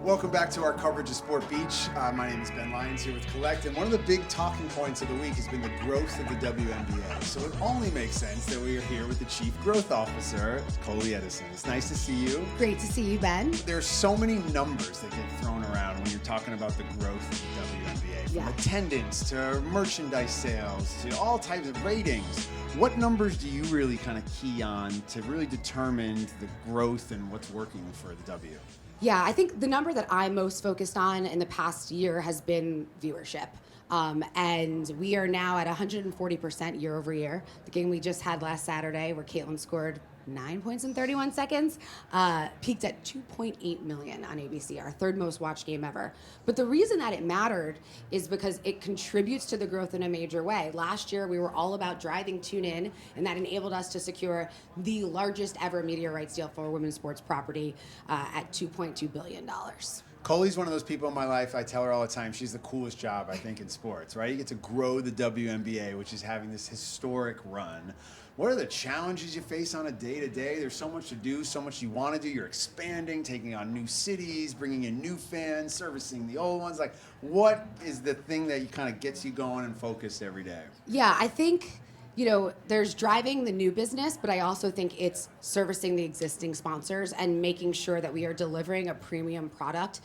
Welcome back to our coverage of Sport Beach. My name is Ben Lyons here with Collect, and one of the big talking points of the week has been the growth of the WNBA. So it only makes sense that we are here with the Chief Growth Officer, Colie Edison. It's nice to see you. Great to see you, Ben. There's so many numbers that get thrown around when you're talking about the growth of the WNBA, from attendance to merchandise sales to all types of ratings. What numbers do you really kind of key on to really determine the growth and what's working for the W? Yeah, I think the number that I'm most focused on in the past year has been viewership. And we are now at 140% year over year. The game we just had last Saturday, where Caitlin scored 9 points in 31 seconds, peaked at 2.8 million on ABC, our third most watched game ever. But the reason that it mattered is because it contributes to the growth in a major way. Last year, we were all about driving tune-in, and that enabled us to secure the largest ever media rights deal for women's sports property at $2.2 billion. Colie's one of those people in my life, I tell her all the time, she's the coolest job, I think, in sports, right? You get to grow the WNBA, which is having this historic run. What are the challenges you face on a day-to-day? There's so much to do, so much you want to do. You're expanding, taking on new cities, bringing in new fans, servicing the old ones. Like, what is the thing that kind of gets you going and focused every day? Yeah, I think, there's driving the new business, but I also think it's servicing the existing sponsors and making sure that we are delivering a premium product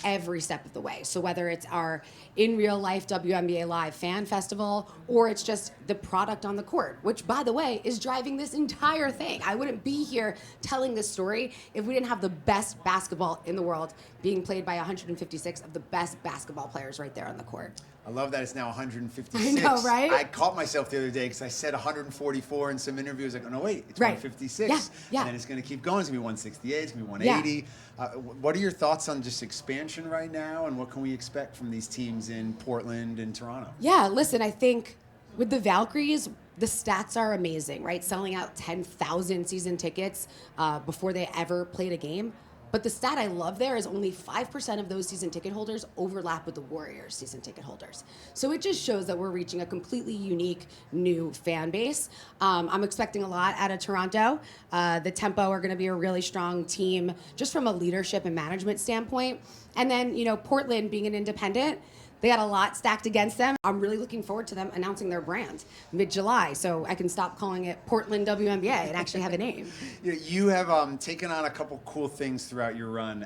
every step of the way. So whether it's our in real life WNBA Live fan festival, or it's just the product on the court, which, by the way, is driving this entire thing. I wouldn't be here telling this story if we didn't have the best basketball in the world being played by 156 of the best basketball players right there on the court. I love that it's now 156. I know, right? I caught myself the other day because I said 144 in some interviews. Like, oh, no, wait, it's 156. Yeah. And then it's going to keep going. It's going to be 168. It's going to be 180. Yeah. What are your thoughts on just expansion right now, and what can we expect from these teams in Portland and Toronto? Yeah, listen, I think with the Valkyries, the stats are amazing, right? Selling out 10,000 season tickets before they ever played a game. But the stat I love there is only 5% of those season ticket holders overlap with the Warriors season ticket holders. So it just shows that we're reaching a completely unique new fan base. I'm expecting a lot out of Toronto. The Tempo are going to be a really strong team just from a leadership and management standpoint. And then, Portland being an independent, they got a lot stacked against them. I'm really looking forward to them announcing their brand mid-July, so I can stop calling it Portland WNBA and actually have a name. You have taken on a couple cool things throughout your run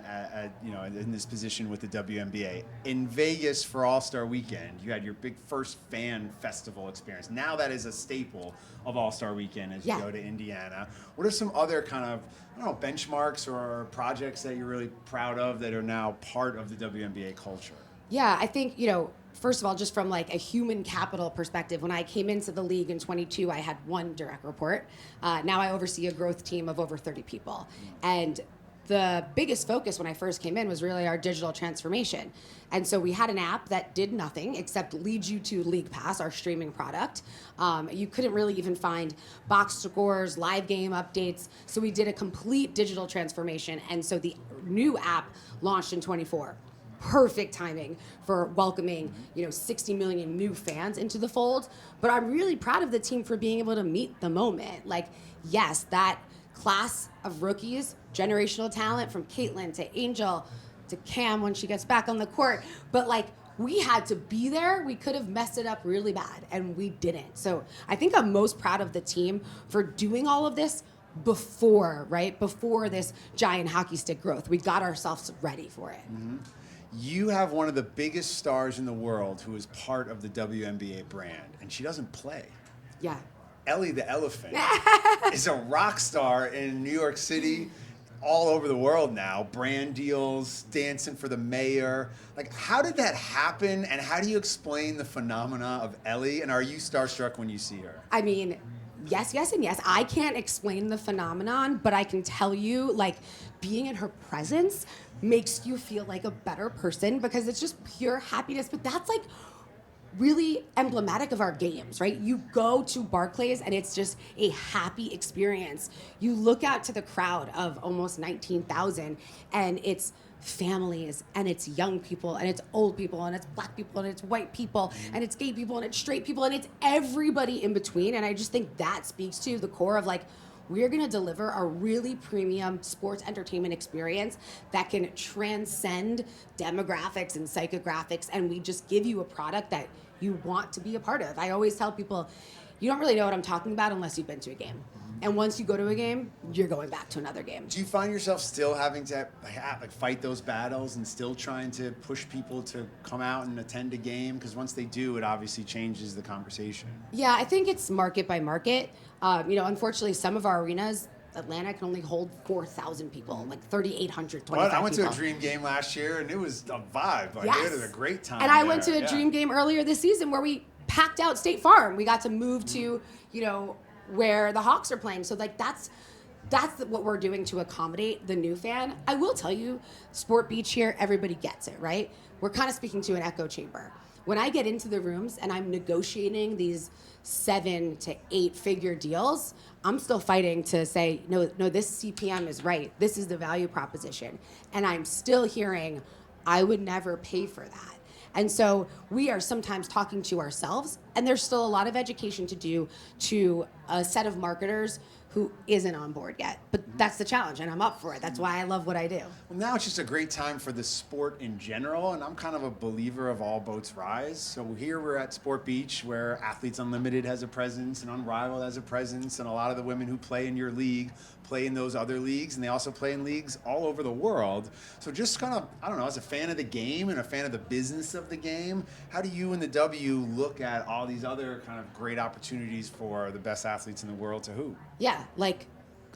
in this position with the WNBA. In Vegas for All-Star Weekend, you had your big first fan festival experience. Now that is a staple of All-Star Weekend as you go to Indiana. What are some other kind of benchmarks or projects that you're really proud of that are now part of the WNBA culture? Yeah, I think, first of all, just from like a human capital perspective, when I came into the league in 22, I had one direct report. Now I oversee a growth team of over 30 people. And the biggest focus when I first came in was really our digital transformation. And so we had an app that did nothing except lead you to League Pass, our streaming product. You couldn't really even find box scores, live game updates. So we did a complete digital transformation. And so the new app launched in 24. Perfect timing for welcoming, 60 million new fans into the fold. But I'm really proud of the team for being able to meet the moment. Like, yes, that class of rookies, generational talent from Caitlin to Angel to Cam when she gets back on the court. But we had to be there. We could have messed it up really bad, and we didn't. So I think I'm most proud of the team for doing all of this before this giant hockey stick growth. We got ourselves ready for it. Mm-hmm. You have one of the biggest stars in the world who is part of the WNBA brand, and she doesn't play. Yeah. Ellie the Elephant is a rock star in New York City, all over the world now, brand deals, dancing for the mayor. How did that happen, and how do you explain the phenomena of Ellie, and are you starstruck when you see her? I mean, yes, and yes. I can't explain the phenomenon, but I can tell you, being in her presence makes you feel like a better person because it's just pure happiness. But that's really emblematic of our games, right? You go to Barclays and it's just a happy experience. You look out to the crowd of almost 19,000 and it's families and it's young people and it's old people and it's black people and it's white people and it's gay people and it's straight people and it's everybody in between. And I just think that speaks to the core of we're going to deliver a really premium sports entertainment experience that can transcend demographics and psychographics, and we just give you a product that you want to be a part of. I always tell people, you don't really know what I'm talking about unless you've been to a game. And once you go to a game, you're going back to another game. Do you find yourself still having to fight those battles and still trying to push people to come out and attend a game? Because once they do, it obviously changes the conversation. Yeah, I think it's market by market. Unfortunately, some of our arenas, Atlanta can only hold 4,000 people, like 3,800, 25 I went people. to a Dream game last year, and it was a vibe. Like, Yes. it was a great time. And I there. went to a Dream game earlier this season where we packed out State Farm. We got to move to, where the Hawks are playing. So like that's what we're doing to accommodate the new fan. I will tell you, Sport Beach here, everybody gets it, right? We're kind of speaking to an echo chamber. When I get into the rooms and I'm negotiating these 7 to 8 figure deals, I'm still fighting to say, no, this CPM is right. This is the value proposition. And I'm still hearing, I would never pay for that. And so we are sometimes talking to ourselves, and there's still a lot of education to do to a set of marketers who isn't on board yet. But that's the challenge, and I'm up for it. That's why I love what I do. Well, now it's just a great time for the sport in general, and I'm kind of a believer of all boats rise. So here we're at Sport Beach, where Athletes Unlimited has a presence, and Unrivaled has a presence, and a lot of the women who play in your league play in those other leagues, and they also play in leagues all over the world. So just kind of, I don't know, as a fan of the game and a fan of the business of the game, how do you and the W look at all these other kind of great opportunities for the best athletes in the world to hoop? Yeah, like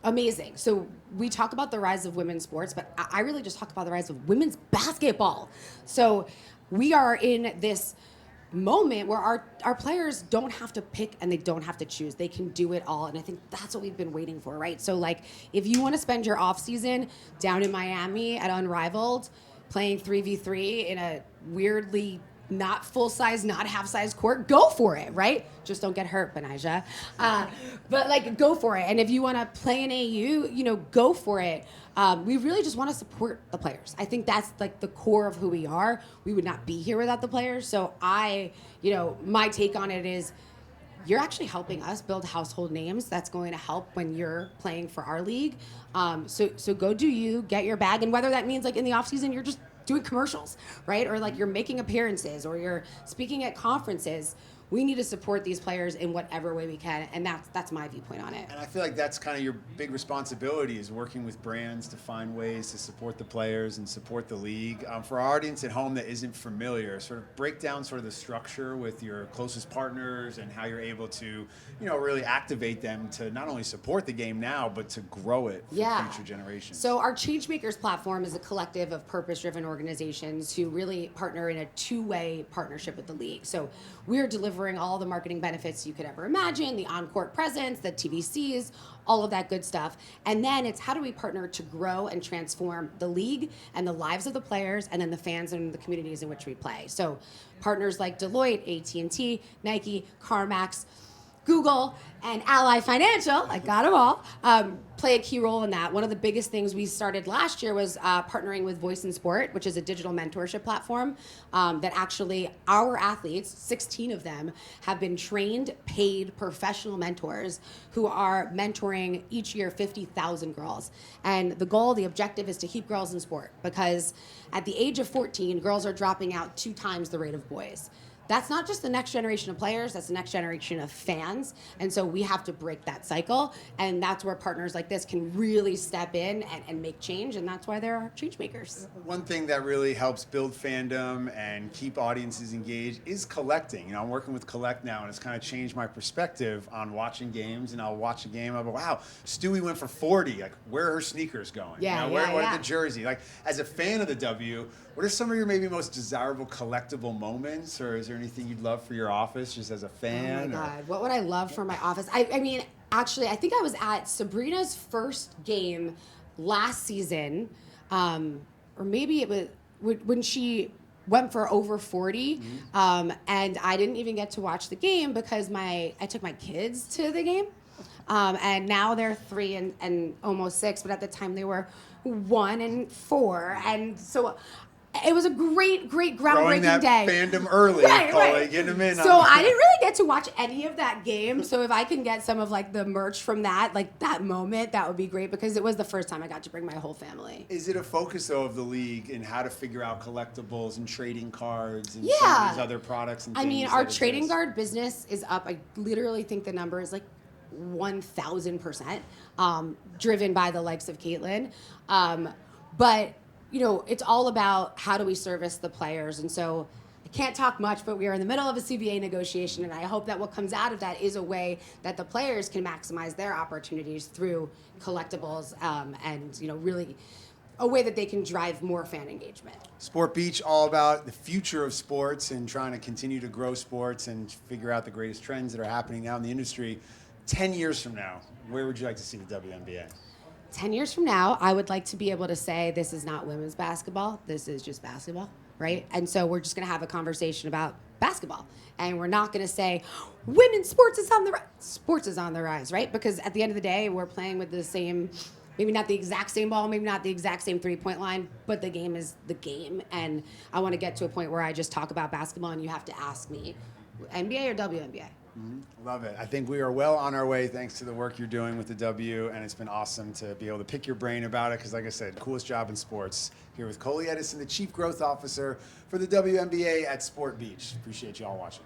amazing. So we talk about the rise of women's sports, but I really just talk about the rise of women's basketball. So we are in this moment where our players don't have to pick and they don't have to choose. They can do it all. And I think that's what we've been waiting for, right? So like if you want to spend your off season down in Miami at Unrivaled playing 3v3 in a weirdly not full size, not half size court, go for it, right? Just don't get hurt, Benijah. But like, go for it. And if you want to play in AU, go for it. We really just want to support the players. I think that's like the core of who we are. We would not be here without the players. So my take on it is, you're actually helping us build household names. That's going to help when you're playing for our league. So go do you, get your bag. And whether that means like in the off season, you're just doing commercials, right? Or like you're making appearances or you're speaking at conferences. We need to support these players in whatever way we can, and that's my viewpoint on it. And I feel like that's kind of your big responsibility, is working with brands to find ways to support the players and support the league. For our audience at home that isn't familiar, sort of break down sort of the structure with your closest partners and how you're able to, really activate them to not only support the game now, but to grow it for future generations. So our Changemakers platform is a collective of purpose-driven organizations who really partner in a two-way partnership with the league. So we're delivering all the marketing benefits you could ever imagine, the on-court presence, the TVCs, all of that good stuff. And then it's how do we partner to grow and transform the league and the lives of the players and then the fans and the communities in which we play. So partners like Deloitte, AT&T, Nike, CarMax, Google, and Ally Financial, I got them all, play a key role in that. One of the biggest things we started last year was partnering with Voice in Sport, which is a digital mentorship platform that actually our athletes, 16 of them, have been trained, paid professional mentors who are mentoring each year 50,000 girls. And the goal, the objective is to keep girls in sport, because at the age of 14, girls are dropping out 2 times the rate of boys. That's not just the next generation of players, that's the next generation of fans. And so we have to break that cycle. And that's where partners like this can really step in and make change. And that's why there are change makers. One thing that really helps build fandom and keep audiences engaged is collecting. I'm working with Collect now, and it's kind of changed my perspective on watching games. And I'll watch a game, I'll go, wow, Stewie went for 40. Like, where are her sneakers going? Where are the jersey? Like, as a fan of the W, what are some of your maybe most desirable collectible moments, or is there anything you'd love for your office just as a fan? Oh my God, what would I love for my office? I mean, actually, I think I was at Sabrina's first game last season, or maybe it was when she went for over 40, and I didn't even get to watch the game because I took my kids to the game, and now they're 3 and almost 6, but at the time they were 1 and 4, and so. It was a great Growing groundbreaking that day. fandom early, Right, Colie, right. getting them in. So I didn't really get to watch any of that game. So if I can get some of like the merch from that, like that moment, that would be great because it was the first time I got to bring my whole family. Is it a focus though of the league in how to figure out collectibles and trading cards and some Yeah. of these other products and I things? mean, our that trading exist? guard business is up. I literally think the number is like 1,000%, driven by the likes of Caitlin. But you know, it's all about how do we service the players. And so I can't talk much, but we are in the middle of a CBA negotiation, and I hope that what comes out of that is a way that the players can maximize their opportunities through collectibles, and you know, really a way that they can drive more fan engagement. Sport Beach, all about the future of sports and trying to continue to grow sports and figure out the greatest trends that are happening now in the industry. 10 years from now, where would you like to see the WNBA? 10 years from now, I would like to be able to say this is not women's basketball, this is just basketball, right? And so we're just going to have a conversation about basketball. And we're not going to say women's sports is on the rise. Sports is on the rise, right? Because at the end of the day, we're playing with the same, maybe not the exact same ball, maybe not the exact same three-point line, but the game is the game. And I want to get to a point where I just talk about basketball and you have to ask me, NBA or WNBA? Love it. I think we are well on our way thanks to the work you're doing with the W, and it's been awesome to be able to pick your brain about it because, like I said, coolest job in sports. Here with Colie Edison, the Chief Growth Officer for the WNBA at Sport Beach. Appreciate you all watching.